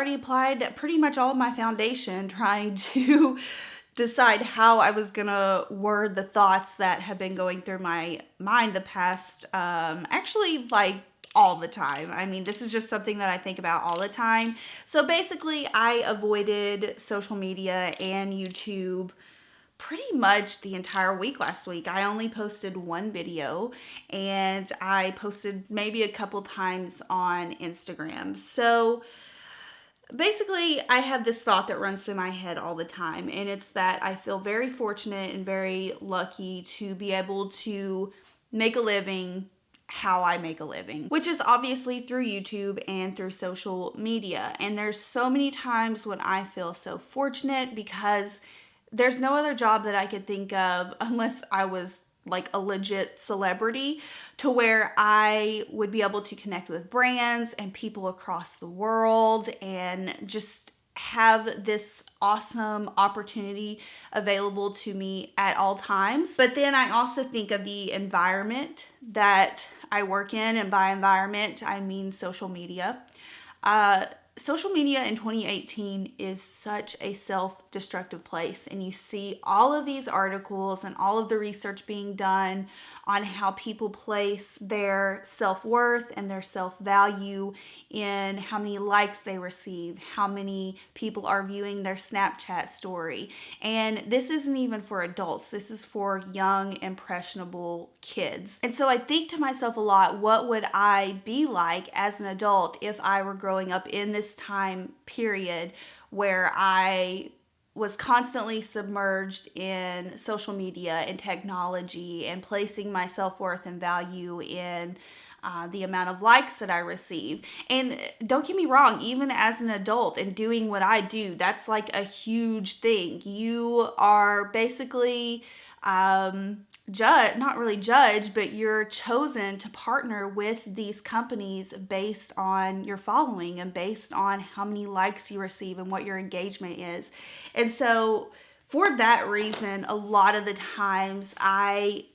already applied pretty much all of my foundation trying to decide how I was gonna word the thoughts that have been going through my mind the past, actually like all the time. I mean, this is just something that I think about all the time. So basically, I avoided social media and YouTube pretty much the entire week last week. I only posted one video and I posted maybe a couple times on Instagram. So basically, I have this thought that runs through my head all the time, and it's that I feel very fortunate and very lucky to be able to make a living how I make a living, which is obviously through YouTube and through social media. And there's so many times when I feel so fortunate because there's no other job that I could think of unless I was like a legit celebrity to where I would be able to connect with brands and people across the world and just have this awesome opportunity available to me at all times. But then I also think of the environment that I work in, and by environment, I mean social media. Social media in 2018 is such a self-destructive place, and you see all of these articles and all of the research being done on how people place their self-worth and their self-value in how many likes they receive, how many people are viewing their Snapchat story. And this isn't even for adults. This is for young, impressionable kids. And so I think to myself a lot, what would I be like as an adult if I were growing up in this time period where I was constantly submerged in social media and technology and placing my self-worth and value in the amount of likes that I receive. And don't get me wrong, even as an adult and doing what I do, that's like a huge thing. You are basically not really judged, but you're chosen to partner with these companies based on your following and based on how many likes you receive and what your engagement is. And so for that reason, a lot of the times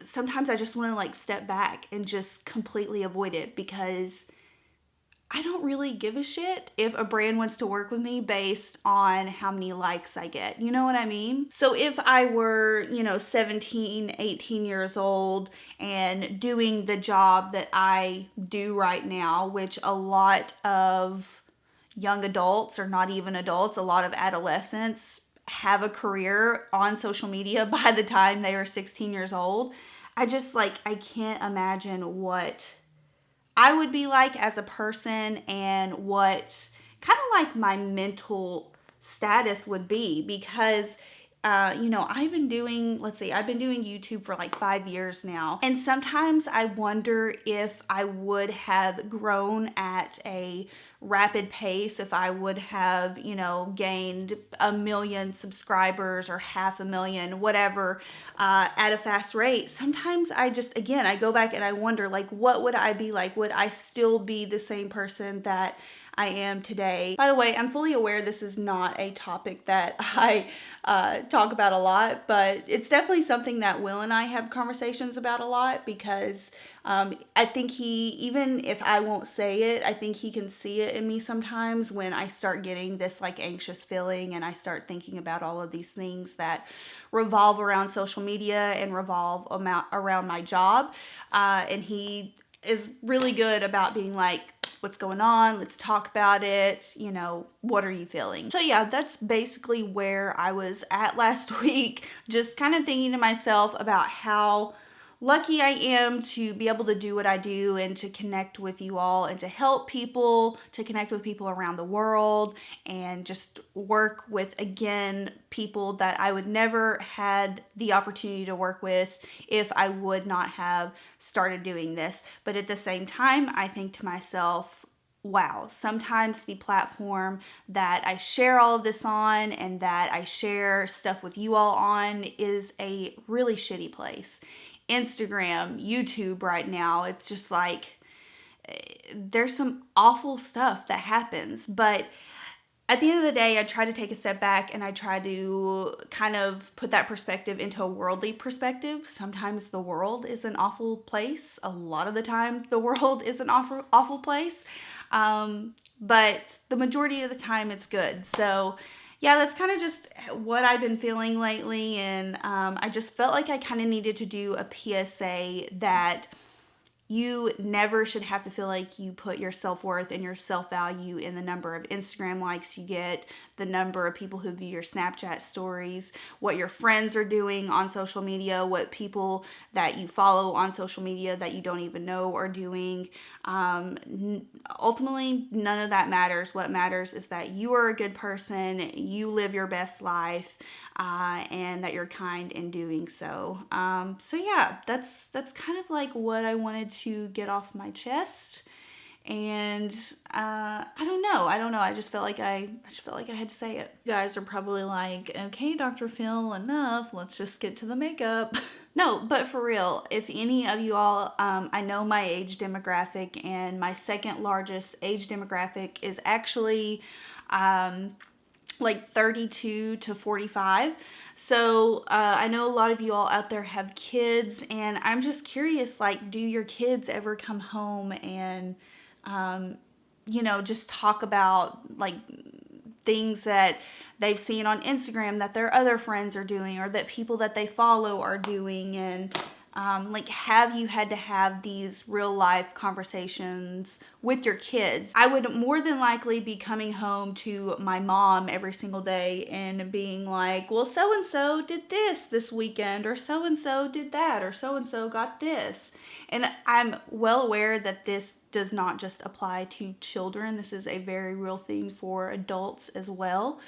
sometimes I just want to like step back and just completely avoid it, because I don't really give a shit if a brand wants to work with me based on how many likes I get. You know what I mean? So if I were, 17, 18 years old and doing the job that I do right now, which a lot of young adults, or not even adults, a lot of adolescents have a career on social media by the time they are 16 years old. I can't imagine what I would be like as a person and what kind of like my mental status would be, because I've been doing YouTube for like 5 years now. And sometimes I wonder if I would have grown at a rapid pace, if I would have, gained 1 million subscribers or 500,000, whatever, at a fast rate. Sometimes I go back and I wonder, like, what would I be like? Would I still be the same person that I am today? By the way, I'm fully aware this is not a topic that I talk about a lot, but it's definitely something that Will and I have conversations about a lot, because I think even if I won't say it, I think he can see it in me sometimes when I start getting this like anxious feeling and I start thinking about all of these things that revolve around social media and revolve around my job. And he is really good about being like, what's going on? Let's talk about it. What are you feeling? So yeah, that's basically where I was at last week. Just kind of thinking to myself about how lucky I am to be able to do what I do and to connect with you all and to help people, to connect with people around the world, and just work with, again, people that I would never had the opportunity to work with if I would not have started doing this. But at the same time, I think to myself, wow, sometimes the platform that I share all of this on and that I share stuff with you all on is a really shitty place. Instagram, YouTube right now, it's just like there's some awful stuff that happens. But at the end of the day, I try to take a step back and I try to kind of put that perspective into a worldly perspective. Sometimes the world is an awful place. A lot of the time, the world is an awful place. but the majority of the time it's good. So yeah, that's kind of just what I've been feeling lately. And I just felt like I kind of needed to do a PSA that you never should have to feel like you put your self-worth and your self-value in the number of Instagram likes you get, the number of people who view your Snapchat stories, what your friends are doing on social media, what people that you follow on social media that you don't even know are doing. Ultimately, none of that matters. What matters is that you are a good person, you live your best life, and that you're kind in doing so. So yeah, that's kind of like what I wanted to get off my chest. And I don't know. I just felt like I had to say it. You guys are probably like, okay, Dr. Phil, enough. Let's just get to the makeup. No, but for real, if any of you all, I know my age demographic, and my second largest age demographic is actually like 32 to 45. So I know a lot of you all out there have kids, and I'm just curious, like, do your kids ever come home and just talk about like things that they've seen on Instagram that their other friends are doing, or that people that they follow are doing? And have you had to have these real life conversations with your kids? I would more than likely be coming home to my mom every single day and being like, well, so and so did this weekend, or so and so did that, or so and so got this. And I'm well aware that this does not just apply to children. This is a very real thing for adults as well.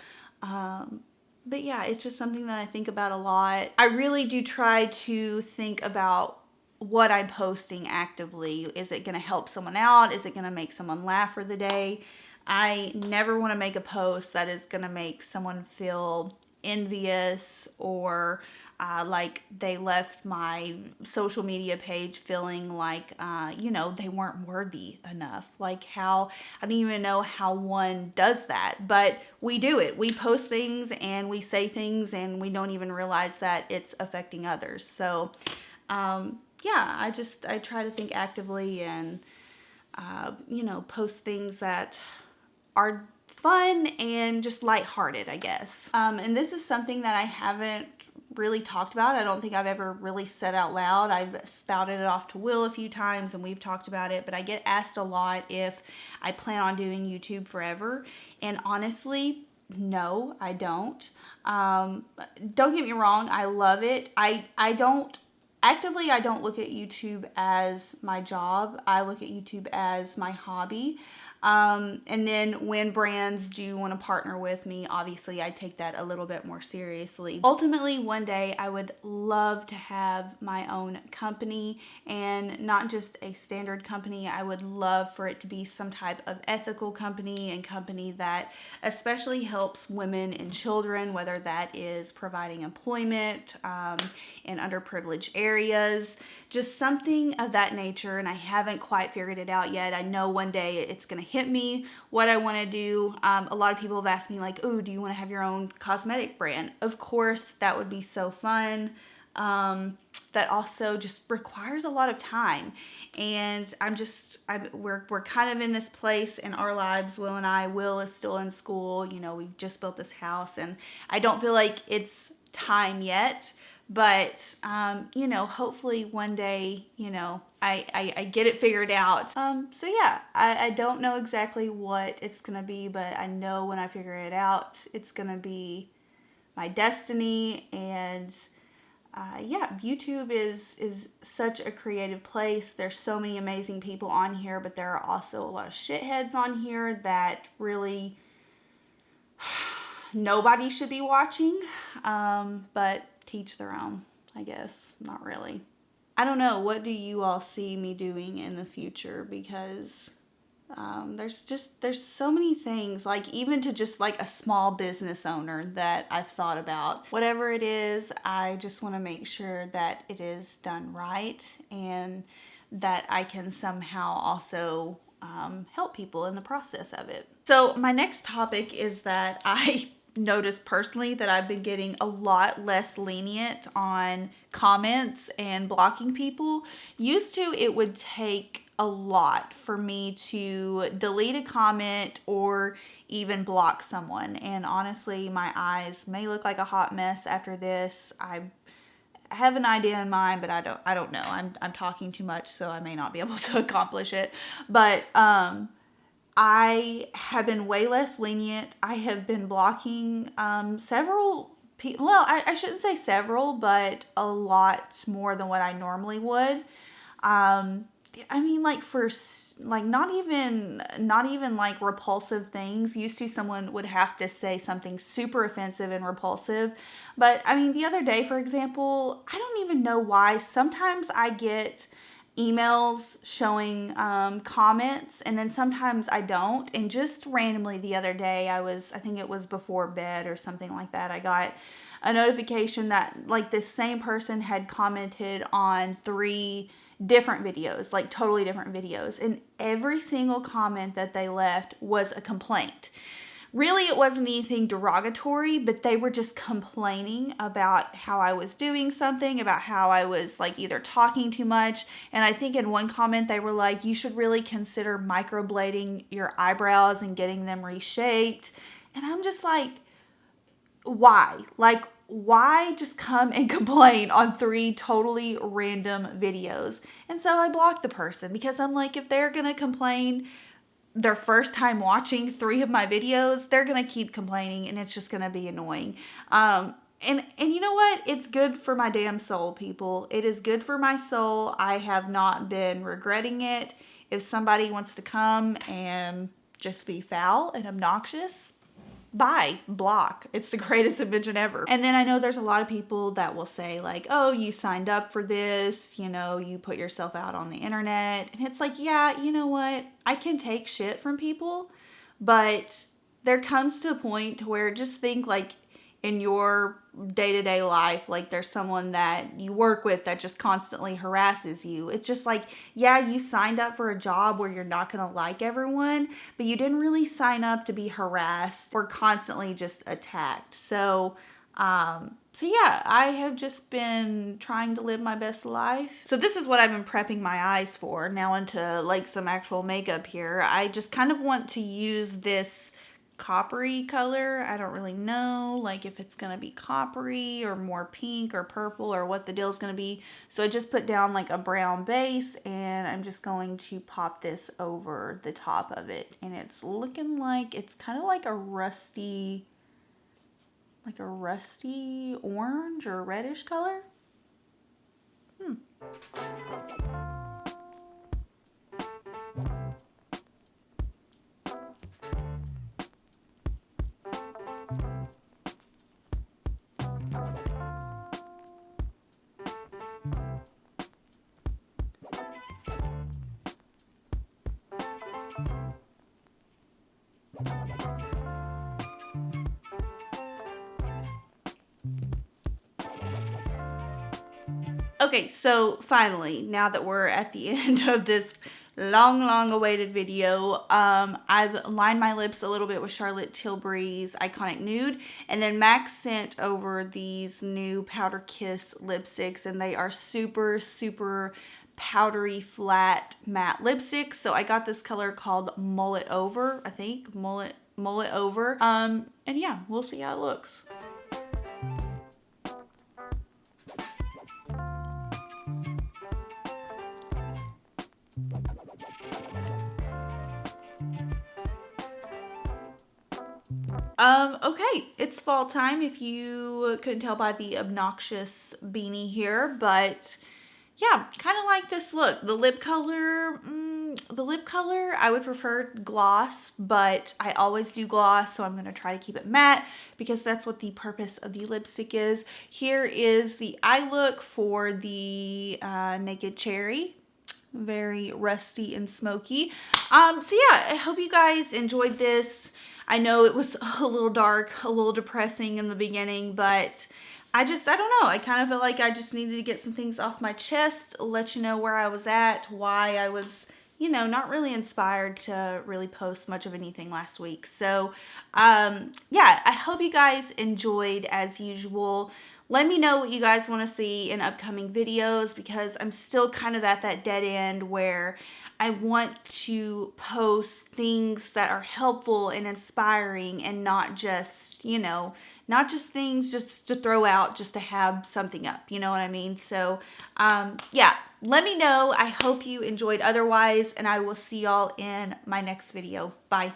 But yeah, it's just something that I think about a lot. I really do try to think about what I'm posting actively. Is it going to help someone out? Is it going to make someone laugh for the day? I never want to make a post that is going to make someone feel envious, or like they left my social media page feeling like, they weren't worthy enough. Like, how, I don't even know how one does that, but we do it. We post things and we say things, and we don't even realize that it's affecting others. So, I try to think actively and, post things that are fun and just lighthearted, I guess. And this is something that I haven't really talked about. I don't think I've ever really said out loud. I've spouted it off to Will a few times and we've talked about it, but I get asked a lot if I plan on doing YouTube forever. And honestly, no, I don't. Don't get me wrong, I love it. I don't look at YouTube as my job. I look at YouTube as my hobby. And then when brands do want to partner with me, obviously I take that a little bit more seriously. Ultimately, one day I would love to have my own company, and not just a standard company. I would love for it to be some type of ethical company, and company that especially helps women and children, whether that is providing employment in underprivileged areas, just something of that nature. And I haven't quite figured it out yet. I know one day it's going to hit me what I want to do. A lot of people have asked me like, oh, do you want to have your own cosmetic brand? Of course, that would be so fun. That also just requires a lot of time. And we're kind of in this place in our lives, Will and I. Will is still in school. We've just built this house, and I don't feel like it's time yet. But, hopefully one day, I get it figured out. So yeah, I don't know exactly what it's going to be, but I know when I figure it out, it's going to be my destiny. And YouTube is such a creative place. There's so many amazing people on here, but there are also a lot of shitheads on here that really nobody should be watching. But teach their own, I guess. Not really. I don't know. What do you all see me doing in the future? Because there's so many things, like even to just like a small business owner that I've thought about. Whatever it is, I just want to make sure that it is done right, and that I can somehow also help people in the process of it. So my next topic is that I noticed personally that I've been getting a lot less lenient on comments and blocking people. Used to, it would take a lot for me to delete a comment or even block someone. And honestly, my eyes may look like a hot mess after this. I have an idea in mind, but I don't know. I'm talking too much, so I may not be able to accomplish it. But I have been way less lenient. I have been blocking several people. Well, I shouldn't say several, but a lot more than what I normally would. I mean, like for like not even like repulsive things. Used to, someone would have to say something super offensive and repulsive, but I mean, the other day, for example, I don't even know why. Sometimes I get emails showing comments, and then sometimes I don't. And just randomly the other day, I think it was before bed or something like that, I got a notification that like this same person had commented on 3 different videos, like totally different videos, and every single comment that they left was a complaint. Really, it wasn't anything derogatory, but they were just complaining about how I was doing something, about how I was like either talking too much. And I think in one comment they were like, you should really consider microblading your eyebrows and getting them reshaped. And I'm just like, why? Like, why just come and complain on 3 totally random videos? And so I blocked the person, because I'm like, if they're gonna complain their first time watching 3 of my videos, they're gonna keep complaining, and it's just gonna be annoying. And you know what? It's good for my damn soul, people. It is good for my soul. I have not been regretting it. If somebody wants to come and just be foul and obnoxious, bye, block. It's the greatest invention ever. And then I know there's a lot of people that will say like, oh, you signed up for this, you know, you put yourself out on the internet. And it's like, yeah, you know what? I can take shit from people, but there comes to a point to where just think like in your day-to-day life, like there's someone that you work with that just constantly harasses you. It's just like, yeah, you signed up for a job where you're not going to like everyone, but you didn't really sign up to be harassed or constantly just attacked. So yeah, I have just been trying to live my best life. So this is what I've been prepping my eyes for. Now into like some actual makeup here. I just kind of want to use this coppery color. I don't really know like if it's gonna be coppery or more pink or purple or what the deal is gonna be. So I just put down like a brown base, and I'm just going to pop this over the top of it, and it's looking like it's kind of like a rusty orange or reddish color. Okay, so finally, now that we're at the end of this long awaited video, I've lined my lips a little bit with Charlotte Tilbury's Iconic Nude, and then Max sent over these new Powder Kiss lipsticks, and they are super powdery flat matte lipsticks. So I got this color called Mull It Over, I think, Mull It Over, and yeah, we'll see how it looks. Okay, it's fall time if you couldn't tell by the obnoxious beanie here, but yeah, kind of like this look. The lip color, I would prefer gloss, but I always do gloss, so I'm going to try to keep it matte because that's what the purpose of the lipstick is. Here is the eye look for the Naked Cherry. Very rusty and smoky. So yeah, I hope you guys enjoyed this. I know it was a little dark, a little depressing in the beginning, but I don't know. I kind of felt like I just needed to get some things off my chest, let you know where I was at, why I was, you know, not really inspired to really post much of anything last week. So, yeah, I hope you guys enjoyed as usual. Let me know what you guys want to see in upcoming videos, because I'm still kind of at that dead end where I want to post things that are helpful and inspiring, and not just, you know, not just things just to throw out just to have something up. You know what I mean? So, yeah, let me know. I hope you enjoyed otherwise, and I will see y'all in my next video. Bye.